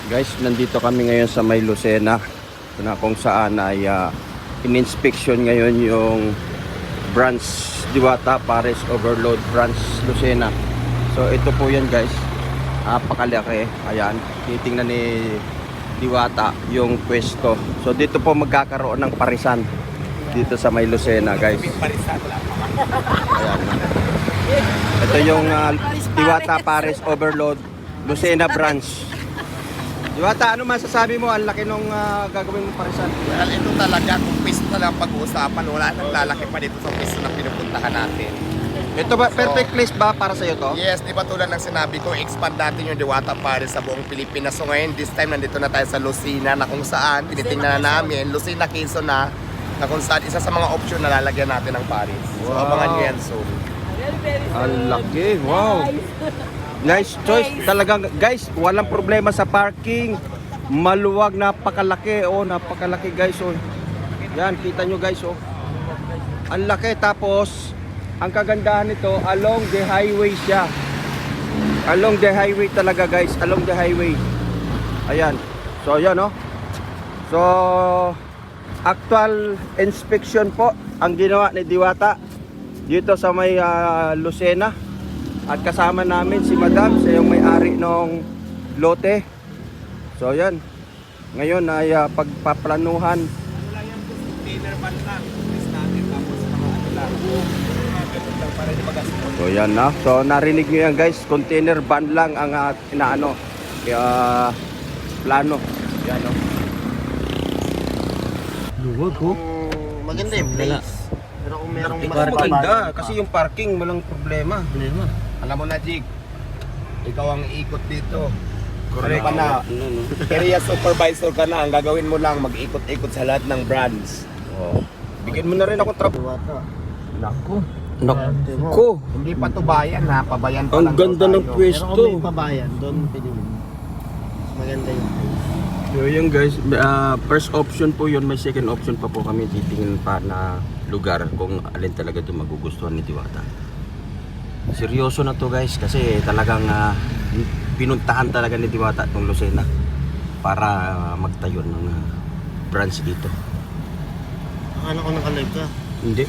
Guys, nandito kami ngayon sa May Lucena na kung saan ay in-inspection ngayon yung branch Diwata Pares Overload Branch Lucena. So ito po yan guys, napakalaki. Ayan, titingnan ni Diwata yung pwesto. So dito po magkakaroon ng parisan dito sa May Lucena guys. Ayan. Ito yung Diwata Pares Overload Lucena Branch. Diwata, ano masasabi mo? Ang laki nung gagawin mo parisan. Well, ito talaga, kung pisto na lang pag-uusapan, wala nang lalaki pa dito sa pisto na pinupuntahan natin. Ito ba, perfect place ba para sa'yo to? Yes, di ba tulad ng sinabi ko, expand natin yung Diwata Pares sa buong Pilipinas. So ngayon, this time, nandito na tayo sa Lucena na kung saan, tinitingnan na namin, Lucena, Quezon na kung saan isa sa mga option na lalagyan natin ng Pares. So abangan nyo yan soon. Ang laki, wow. Nice choice. Talagang guys, walang problema sa parking. Maluwag, napakalaki. Oh, napakalaki guys. Oh. Yan, kita nyo guys. Oh. Ang laki. Tapos, ang kagandahan nito, along the highway siya. Along the highway talaga guys. Along the highway. Ayan. So, ayan oh. So, actual inspection po ang ginawa ni Diwata dito sa may Lucena. At kasama namin si Madam, siya yung may-ari ng lote. So yan. Ngayon ay pagpaplanuhan. So yan na. So narinig nyo yan guys, container van lang ang inaano, plano. Yan no. Luwag ko. Maganda yung place. Pero kung merong Maganda kasi yung parking walang problema. Alam mo na, Jig, ikaw ang ikot dito. Correct. Ano ka na? Area supervisor ka na. Ang gagawin mo lang, mag-ikot-ikot sa lahat ng brands. Oh. Bigyan mo na rin ako trabaho. Naku. Naku. Hindi pa to bayan ha, pabayan pa Ang lang ganda ng Pero pwesto. kung may pabayan, doon pili mo. Maganda yung So yun guys, first option po yun, may second option pa po kami titingin pa na lugar kung alin talaga ito magugustuhan ni Diwata. Seryoso na to guys kasi talagang pinuntahan talaga ni Diwata itong Lucena para magtayo ng branch dito. Akala ko naka-live ka. Hindi.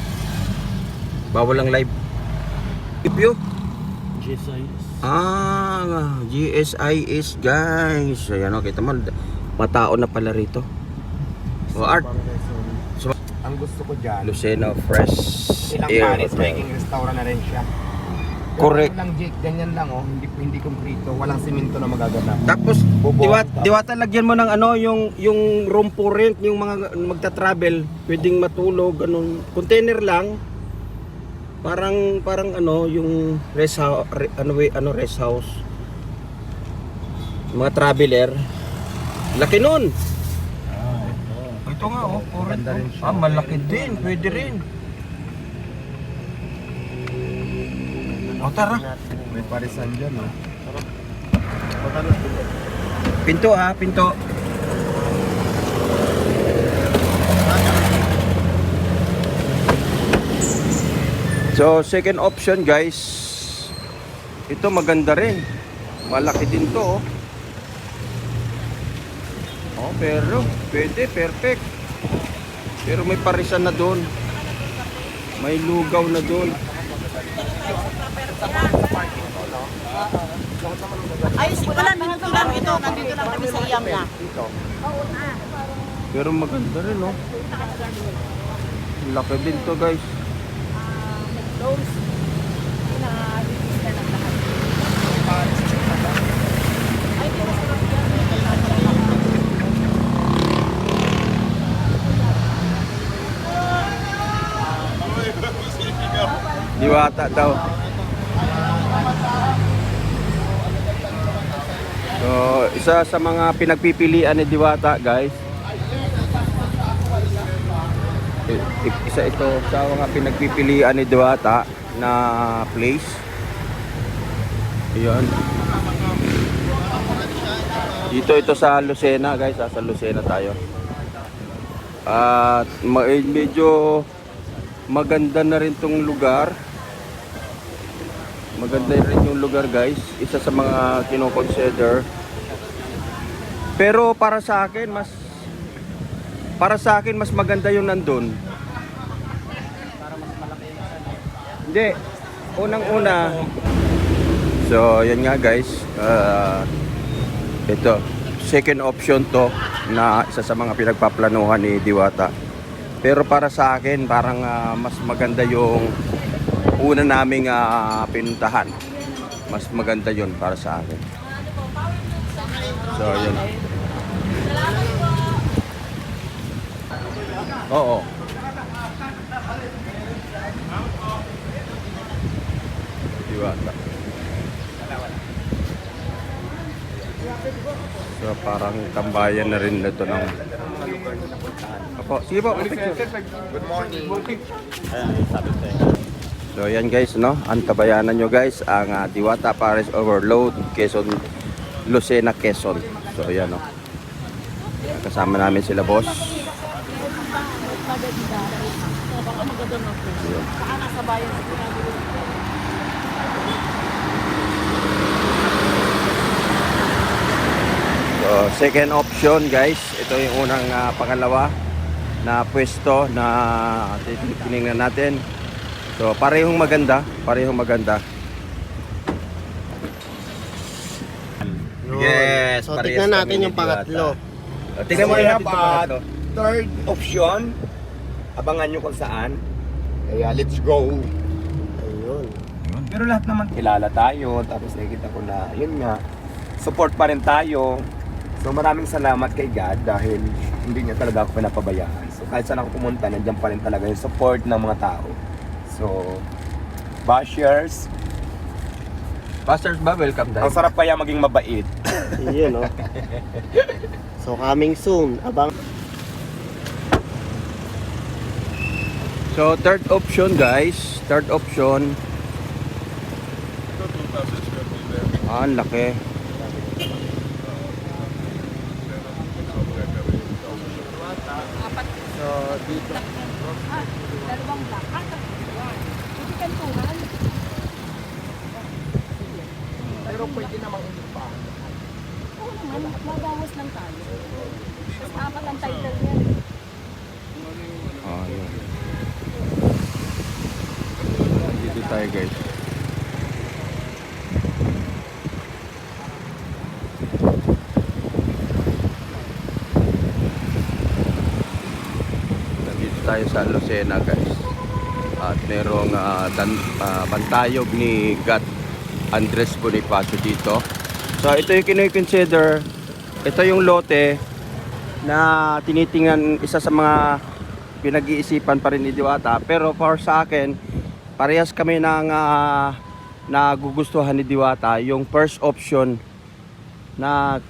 Bawal ang live. Review. GSIS. GSIS guys. Ayan o, kita mo, matao na pala rito. O art. Ang gusto ko dyan, Lucena Fresh ilang Air Paris, Hotel. making restaurant na rin siya. Correct. Ganyan lang, Jake, ganyan lang oh, hindi konkreto, walang simento na magaganap. Tapos Bubuhat. Diwata lagyan mo ng ano yung room for rent, yung mga magta-travel, pwedeng matulog ganun. Container lang. Parang ano yung rest house, rest house. Mga traveler. Laki nun. Ito nga oh, Ganda rin siya. malaki din, pwede rin. O tara. May parisan dyan oh. Pinto ha, pinto. So second option guys, ito maganda rin, malaki din to oh. Oh pero pwede, perfect. Pero may parisan na doon, may lugaw na doon. Ayos, wala, nandito lang ito. Nandito lang kami sa iyam na. Pero maganda rin oh. Laki din to guys. Diwata daw. So, isa sa mga pinagpipilian ni Diwata, guys. Isa ito sa mga pinagpipilian ni Diwata na place. Ayun. Dito ito sa Lucena, guys. Sa Lucena tayo. At medyo maganda na rin tong lugar. Maganda rin yung lugar guys. Isa sa mga kino-consider Pero para sa akin mas maganda yung nandun. Hindi, unang-una. So, yan nga guys. Ito, second option to na isa sa mga pinagpaplanuhan ni Diwata. Pero para sa akin, parang mas maganda yung una naming pinuntahan. Mas maganda yun para sa akin. So, yun. Oo. Diwata. So parang tambayan na rin ito ng... Opo, sige po. Good morning. So yan guys, no? Antabayanan nyo guys ang Diwata Paris Overload Quezon, Lucena, Quezon. So yan, no? Kasama namin sila boss. So, second option guys, ito yung unang pangalawa na pwesto na titingnan natin. So, parehong maganda. Yes, So, parehas tignan kami natin ni yung pangatlo. Diwata. Tingnan mo So, we natin have yung pangatlo. third option. Abangan nyo kung saan. Kaya let's go. Ayun. Pero lahat naman kilala tayo. Tapos nakikita ko na, yun nga, support pa rin tayo. So maraming salamat kay God dahil hindi niya talaga ako pinapabayaan. So kahit saan ako pumunta, nandiyan pa rin talaga yung support ng mga tao. So, bashers, Busters ba? Welcome ang dahil. sarap kaya maging mabait. Yun, no? So, coming soon. Abang. So, third option guys. Third option. Ang laki. So, dito. Dalawang black. Hindi kantuhan. Pero pwede namang hindi pa. Oo naman, mabawas lang tayo. Mas apat ang title niya. Ah, yun. Dito tayo guys. Nandito tayo sa Lucena guys. At merong pantayog ni God Andres Bonifacio dito. So ito yung kinoconsider. Ito yung lote na tinitingnan, isa sa mga pinag-iisipan pa rin ni Diwata. Pero for sa akin, parehas kami ng nagugustuhan ni Diwata. Yung first option na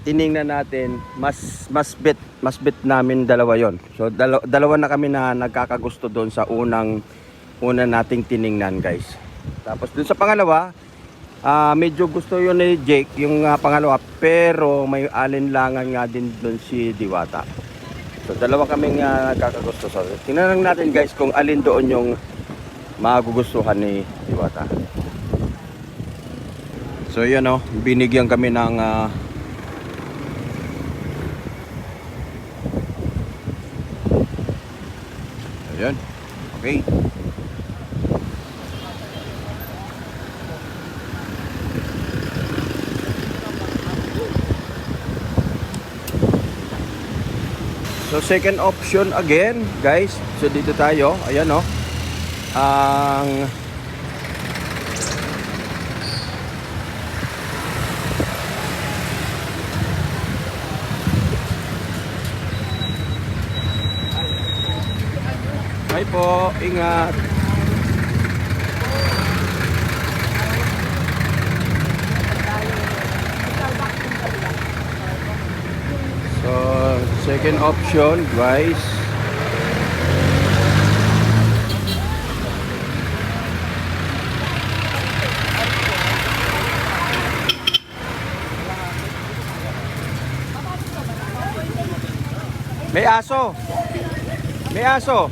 tiningnan natin, mas bet namin dalawa yon. So dalawa na kami na nagkakagusto doon sa una nating tiningnan guys. Tapos doon sa pangalawa, medyo gusto yun ni Jake yung pangalawa, pero may alinlangan nga din doon si Diwata. So dalawa kaming nagkakagusto. So tingnan lang natin guys kung alin doon yung magugustuhan ni Diwata. So yun, no, binigyan kami ng ayun. Okay. So second option again, guys. So dito tayo, ayan, no. Ang Hi po, ingat. So, second option, guys. May aso. May aso.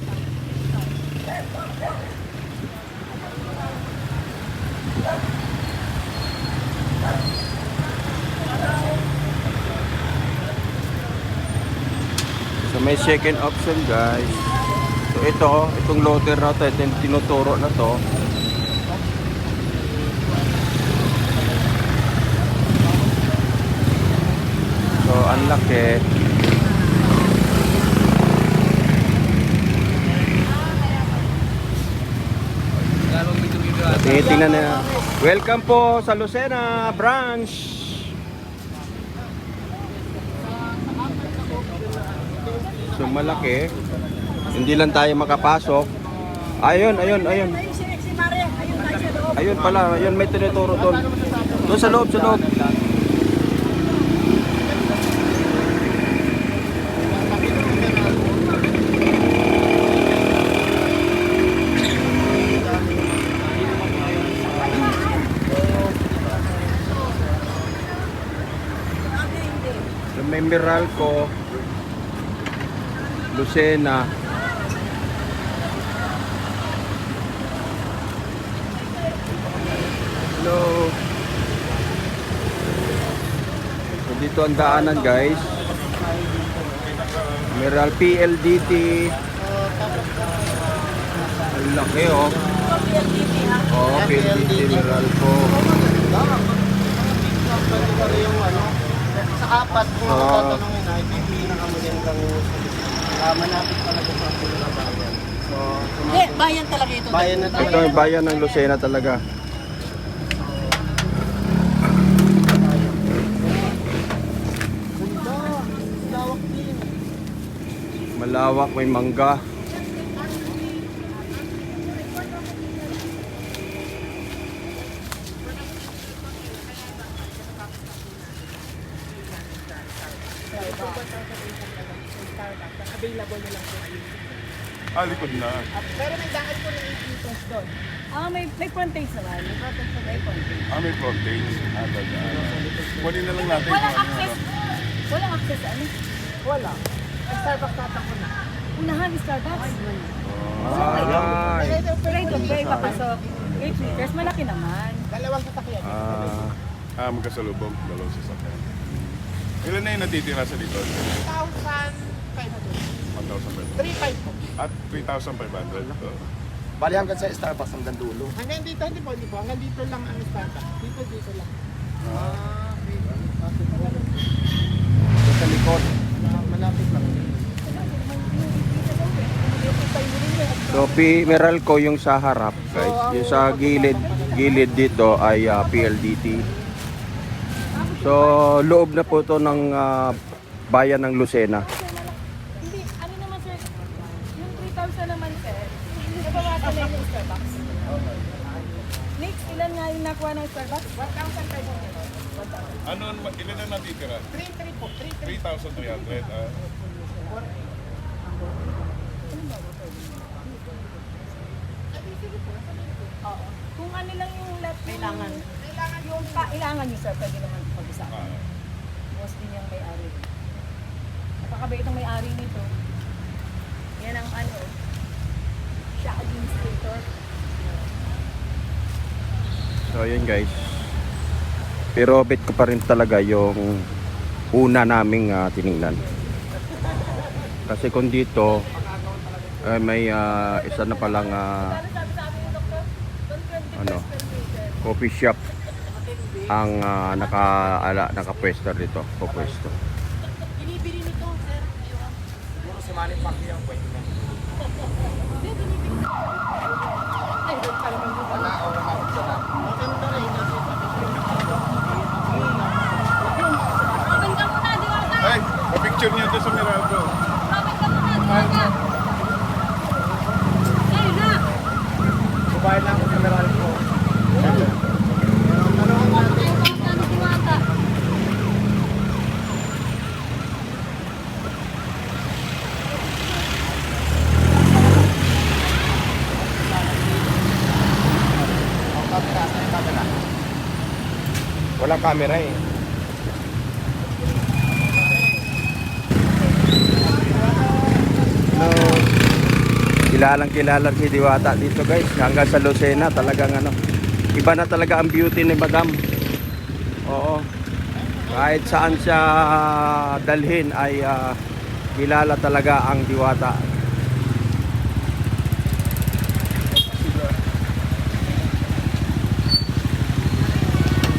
So may second option guys. So itong loader na to, itong tinuturo na to. So ang laki. Tinitingnan na. Welcome po sa Lucena branch. So malaki. Hindi lang tayo makapasok. Ayun. Ayun pala, ayun may tinuturo doon. Doon sa loob. So, may Meralco, Lucena. Hello. So, dito ang daanan guys. Meral PLDT. Ang laki oh. Oh, PLDT Meralco. Sa apat, kung ako tatanungin na, ito yung pinakamagandang manapit talaga sa bayan. So, Hindi, bayan talaga ito. bayan na Ito talaga. yung bayan ng Lucena talaga. Lawak din. Malawak, may mangga. Available na lang po. Likod na. Pero may daan po ng 18 pesos doon. May frontage naman. May frontage na may frontage. May frontage. Kunin na lang natin. Walang access. Walang access ano? Wala. Ang Starbucks tatakbo na. Unahan Starbucks. Ay. Pero ito, may papasok. 8 meters, malaki naman. Dalawang sasakyan. Magkasalubong. Dalawang sasakyan. Ilan na yung natitira sa dito? 1,500. 3.5 po. At 3,500. Bali hanggang sa Starbucks hanggang dulo. Hanggang dito, hindi po. Hanggang dito lang ang Starbucks. Dito lang. Sa likod. Malapit lang. So Meralco yung sa harap guys. Yung sa gilid dito ay PLDT. So loob na po to ng bayan ng Lucena. Hindi, ano naman sir? Yung 3,000 naman sir, nabawasan na yung Starbucks. Next, ilan nga yung nakuha ng Starbucks? 1,500. Ilan na natitira? 3.3 po. 3,300. Oo. Kung ano lang yung lot kailangan. Yung kailangan nyo sir, pwede naman pag-usapan. Boss din yung may-ari. Napakabait ang may-ari nito. Yan ang ano, siya administrator. So yun guys. Pero bet ko pa rin talaga yung una naming tiningnan. Kasi kung dito may isa na palang Sabi sa amin yung doktor, ano, coffee shop ang nakapwesto dito, pupwesto. binibili nito sir. Siguro si Manny Pacquiao pwede na. Ay, doon pa naman dito. Wala o nakapit siya na. Robin ka muna, Diwata! Ay, pa-picture niyo ito sa Meralco. Robin ka muna, Diwata! Ay, na! Kubayan lang ako sa Meralco. Diwata! Walang camera eh. Hello. Kilalang si Diwata dito guys. Hanggang sa Lucena talagang ano. Iba na talaga ang beauty ni Madam. Oo. Kahit saan siya dalhin ay kilala talaga ang Diwata.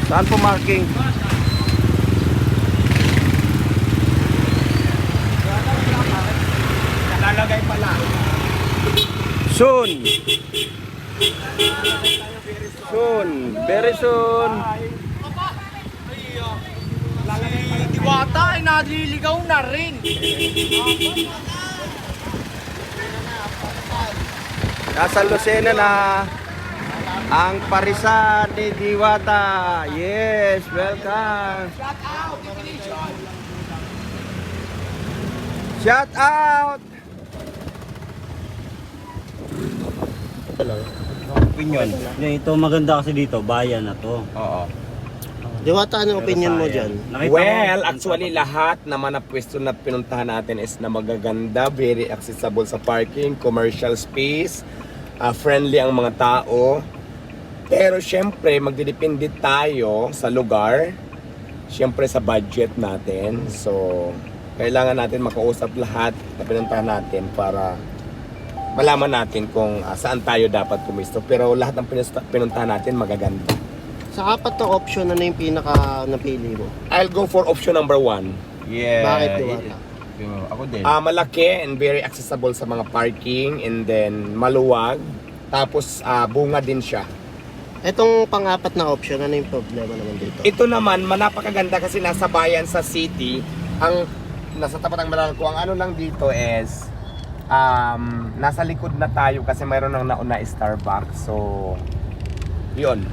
Saan po marking? Lalagay pala. Soon. Soon. Very soon. Diwata ay naliligaw na rin. Nasa Lucena na ang parisan ni Diwata. Yes, welcome. Shout out. Opinion. Ito maganda kasi dito, bayan na to. Oo. Diwata, ano opinion mo dyan? Nakita Well, mo, actually lahat naman na pwesto na pinuntahan natin is na magaganda, very accessible sa parking, commercial space, friendly ang mga tao. Pero syempre, magdidepende tayo sa lugar, syempre sa budget natin. So, kailangan natin makausap lahat na pinuntahan natin para malaman natin kung saan tayo dapat pumisto. Pero lahat ng pinuntahan natin magaganda. Sa apat na option, ano yung pinaka napili mo? I'll go for option number 1. Yeah. Bakit Diwata? Ako din. Malaki and very accessible sa mga parking, and then maluwag. Tapos bunga din siya. Itong pang-apat na option, ano yung problema naman dito? Ito naman, napakaganda kasi nasa bayan sa city. Ang nasa tapat ng Malalco, ang ano lang dito is nasa likod na tayo kasi mayroon nang nauna Starbucks. So, yun.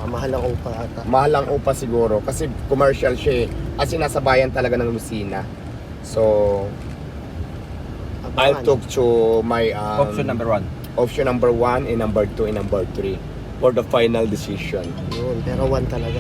Mahal ang upa ata. Mahal ang upa siguro kasi commercial siya eh. Kasi nasa bayan talaga ng Lucena. So, I'll Abangan. talk to my Option number 1. option number 1 and number 2 and number 3 for the final decision. Yun, pero 1 talaga.